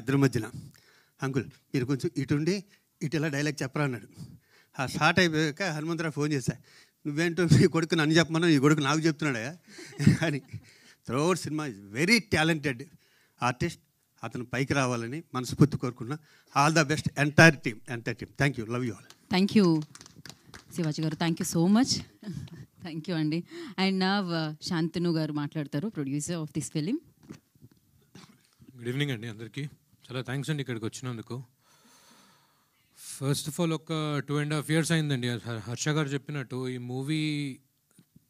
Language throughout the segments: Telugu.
ఇద్దరి మధ్యన. అంకుల్ మీరు కొంచెం ఇటుండి ఇటు ఇలా డైలాగ్ చెప్పరా అన్నాడు. ఆ స్టార్ట్ అయిపోయాక హనుమంతరావు ఫోన్ చేశా, నువ్వేంటో మీ కొడుకు నన్ను చెప్పమన్నా ఈ కొడుకు నాకు చెప్తున్నాడా అని. Throughout cinema is very talented artist. అతను పైకి రావాలని మనస్ఫూర్తి కోరుకున్నా. All the best entire team. Thank you, love you all. Thank you Shivaji garu, thank you so much. Thank you అండి. అండ్ నా శాంతను గారు మాట్లాడతారు, producer of this film. Good evening అండి అందరికీ. చాలా థ్యాంక్స్ అండి ఇక్కడికి వచ్చినందుకు. ఫస్ట్ ఆఫ్ ఆల్ ఒక 2.5 years అయిందండి హర్ష గారు చెప్పినట్టు ఈ మూవీ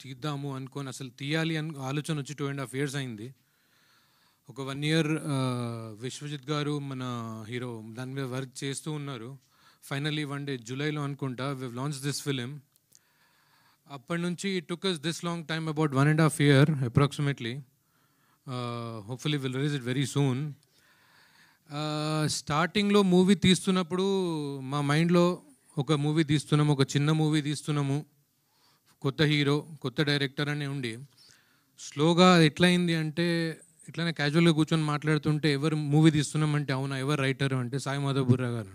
తీద్దాము అనుకొని అసలు తీయాలి అని ఆలోచన వచ్చి 2.5 years అయింది. ఒక 1 year విశ్వజిత్ గారు మన హీరో దాని మీద వర్క్ చేస్తూ ఉన్నారు. ఫైనలీ వన్ డే జూలైలో అనుకుంటా వి లాంచ్ దిస్ ఫిలిం. అప్పటి నుంచి it took us this long time, about 1.5 year approximately. Hopefully we'll release it very soon. స్టార్టింగ్లో మూవీ తీస్తున్నప్పుడు మా మైండ్లో ఒక మూవీ తీస్తున్నాము, ఒక చిన్న మూవీ తీస్తున్నాము, కొత్త హీరో కొత్త డైరెక్టర్ అని ఉండి స్లోగా ఎట్లయింది అంటే ఇట్లానే క్యాజువల్గా కూర్చొని మాట్లాడుతుంటే ఎవరు మూవీ తీస్తున్నామంటే అవునా ఎవరు రైటర్ అంటే సాయి మాధవ్ బుర్రా గారు.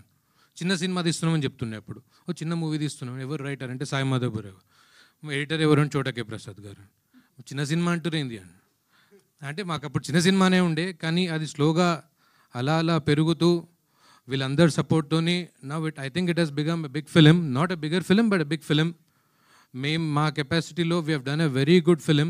చిన్న సినిమా తీస్తున్నామని చెప్తుండే అప్పుడు, ఓ చిన్న మూవీ తీస్తున్నాం ఎవరు రైటర్ అంటే సాయి మాధవ్ బుర్రా గారు. ఎడిటర్ ఎవరు అంటే చోటకే ప్రసాద్ గారు. చిన్న సినిమా అంటురేంది అని అంటే మాకు అప్పుడు చిన్న సినిమానే ఉండే, కానీ అది స్లోగా అలా అలా పెరుగుతూ వీళ్ళందరి సపోర్ట్తోని now I think it has become a big film. Not a bigger film but a big film. మేము మా కెపాసిటీలో we have done a very good film.